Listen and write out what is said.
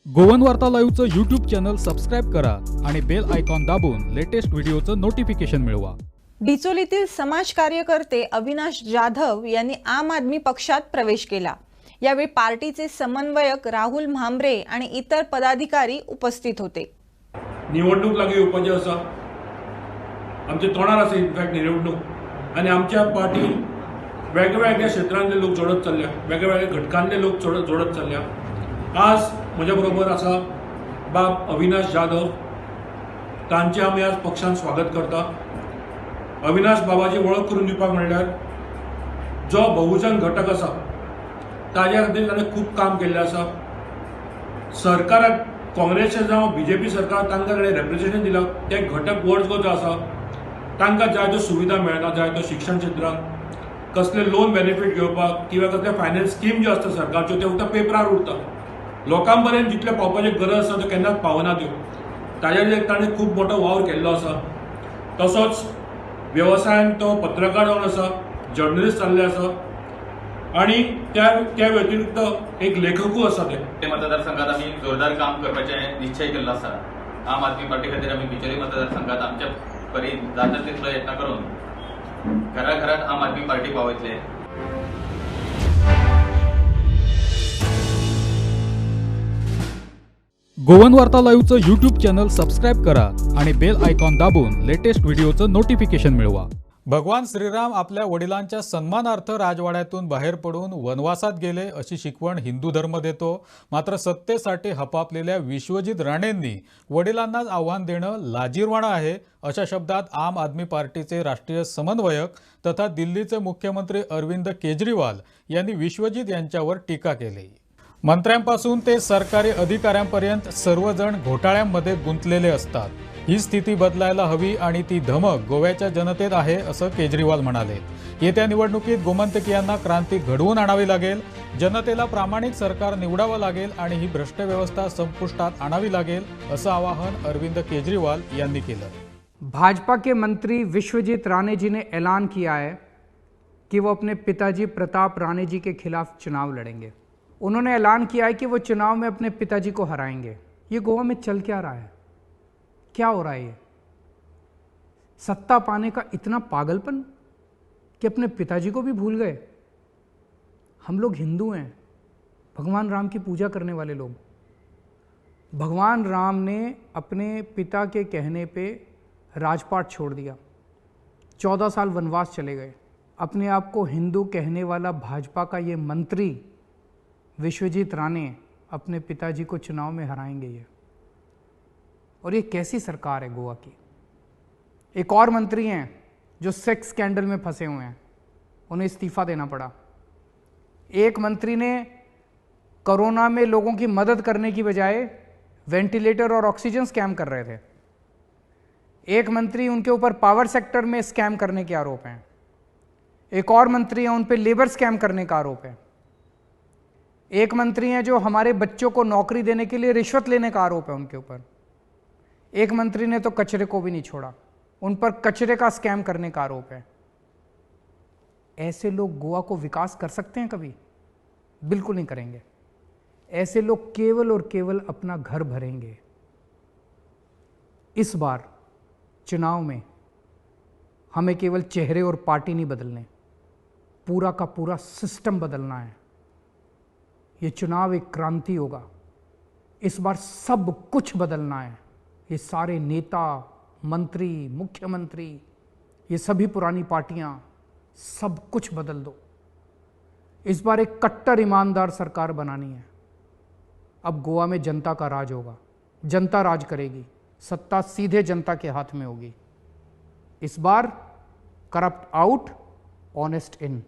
गोवन वार्ता लाईव्हचं YouTube channel subscribe करा आणि बेल आयकॉन दाबून लेटेस्ट व्हिडिओचं नोटिफिकेशन मिळवा। डिचोलीतील समाज कार्यकर्ते अविनाश जाधव यांनी आम आदमी पक्षात प्रवेश केला। यावेळी पार्टीचे समन्वयक राहुल म्हांबरे आणि इतर पदाधिकारी उपस्थित होते। निवडणूक लागीं येवपाची आसा, आमचे तोंडार आसा इनफॅक्ट निवडणूक, आनी आमच्या पार्टीन वेगवेगळ्या क्षेत्रांतले लोक जोडत चल्ल्या, वेगवेगळ्या घटकांतले लोक जोडत चल्ल्या। आज म्हज्या बरोबर आसा बाब अविनाश जाधव, तांचे आमी आज पक्षान स्वागत करता। अविनाश बाबाची वळख करून दिवपाक म्हणल्यार जो बहुजन घटक आसा ताज्या खातीर ताणें खूब काम केल्लें आसा। सरकाराक काँग्रेसचे जावं बीजेपी सरकार तांकां कडेन रेप्रेझेंटेशन दिलां, ते घटक वर्ग जो आसा तांकां जाय त्यो सुविधा मेळना, जाय त्यो शिक्षण क्षेत्रांत कसले लोन बेनिफीट घेवपाक किंवा कसले फायनान्स स्कीम ज्यो आसता सरकारच्यो त्यो फक्त पेपरार उरता, लोकां पर्यंत जितले पावपाची गरज आसा त्यो केन्नाच पावना त्यो। ताज्या खातीर ताणें खूब मोठो वावर केल्लो आसा। तसोच वेवसायान तो पत्रकार जावन आसा, जर्नलिस्ट जाल्ले आसा आणि त्या व्यतिरिक्त एक लेखकूय आसा। ते मतदारसंघात आम्ही जोरदार काम करपाचे निश्चय केल्लो आसा। आम आदमी पार्टी खातीर आमी बिचोली मतदारसंघात आमच्या परीन जाता तितलो यत्न करून घराघरात आम आदमी पार्टी पावयतले। गोवन वार्ता लाईव्हचं यूट्यूब चॅनल सबस्क्राईब करा आणि बेल आयकॉन दाबून लेटेस्ट व्हिडिओचं नोटिफिकेशन मिळवा। भगवान श्रीराम आपल्या वडिलांच्या सन्मानार्थ राजवाड्यातून बाहेर पडून वनवासात गेले अशी शिकवण हिंदू धर्म देतो। मात्र सत्तेसाठी हपापलेल्या विश्वजित राणेंनी वडिलांनाच आव्हान देणं लाजिरवाणं आहे, अशा शब्दात आम आदमी पार्टीचे राष्ट्रीय समन्वयक तथा दिल्लीचे मुख्यमंत्री अरविंद केजरीवाल यांनी विश्वजित यांच्यावर टीका केली। मंत्र्यांपासून ते सरकारी अधिकाऱ्यांपर्यंत सर्वजण घोटाळ्यांमध्ये गुंतलेले असतात। ही स्थिती बदलायला हवी आणि ती धमक गोव्याच्या जनतेत आहे, असं केजरीवाल म्हणाले। येत्या निवडणुकीत गोमंतकीयांना क्रांती घडवून आणावी लागेल, जनतेला प्रामाणिक सरकार निवडावं लागेल आणि ही भ्रष्ट व्यवस्था संपुष्टात आणावी लागेल, असं आवाहन अरविंद केजरीवाल यांनी केलं। भाजपा के मंत्री विश्वजीत राणे जी ने ऐलान किया है कि वो अपने पिताजी प्रताप राणे जी के खिलाफ चुनाव लड़ेंगे। उन्होंने ऐलान किया है कि वो चुनाव में अपने पिताजी को हराएंगे। ये गोवा में चल क्या रहा है, क्या हो रहा है? ये सत्ता पाने का इतना पागलपन कि अपने पिताजी को भी भूल गए। हम लोग हिंदू हैं, भगवान राम की पूजा करने वाले लोग। भगवान राम ने अपने पिता के कहने पे राजपाट छोड़ दिया, 14 साल वनवास चले गए। अपने आप को हिंदू कहने वाला भाजपा का ये मंत्री विश्वजीत राणे अपने पिताजी को चुनाव में हराएंगे ये। और ये कैसी सरकार है गोवा की? एक और मंत्री हैं जो सेक्स स्कैंडल में फंसे हुए हैं, उन्हें इस्तीफा देना पड़ा। एक मंत्री ने कोरोना में लोगों की मदद करने की बजाय वेंटिलेटर और ऑक्सीजन स्कैम कर रहे थे। एक मंत्री, उनके ऊपर पावर सेक्टर में स्कैम करने के आरोप हैं। एक और मंत्री हैं, उन पे लेबर स्कैम करने का आरोप है। एक मंत्री हैं जो हमारे बच्चों को नौकरी देने के लिए रिश्वत लेने का आरोप है उनके ऊपर। एक मंत्री ने तो कचरे को भी नहीं छोड़ा, उन पर कचरे का स्कैम करने का आरोप है। ऐसे लोग गोवा को विकास कर सकते हैं कभी? बिल्कुल नहीं करेंगे। ऐसे लोग केवल और केवल अपना घर भरेंगे। इस बार चुनाव में हमें केवल चेहरे और पार्टी नहीं बदलने, पूरा का पूरा सिस्टम बदलना है। ये चुनाव एक क्रांति होगा। इस बार सब कुछ बदलना है। ये सारे नेता, मंत्री, मुख्यमंत्री, ये सभी पुरानी पार्टियां, सब कुछ बदल दो। इस बार एक कट्टर ईमानदार सरकार बनानी है। अब गोवा में जनता का राज होगा, जनता राज करेगी, सत्ता सीधे जनता के हाथ में होगी। इस बार करप्ट आउट, ऑनेस्ट इन।